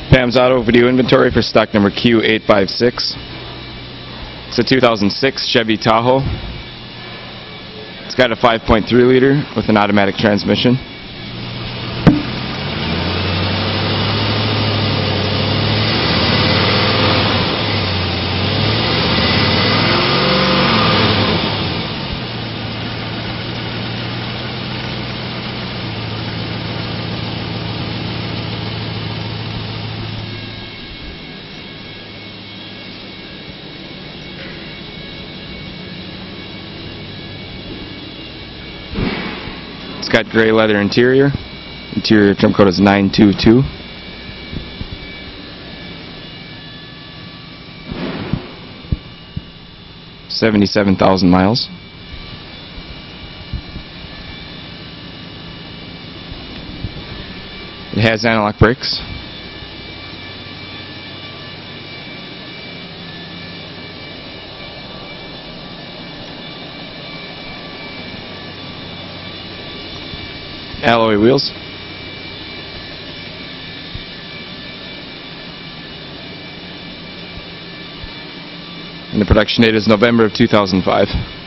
Pam's Auto video inventory for stock number Q0856. It's a 2006 Chevy Tahoe. It's got a 5.3 liter with an automatic transmission. It's got gray leather interior. Interior trim code is 922. $77,000 miles. It has anti-lock brakes. Alloy wheels. And the production date is November of 2005.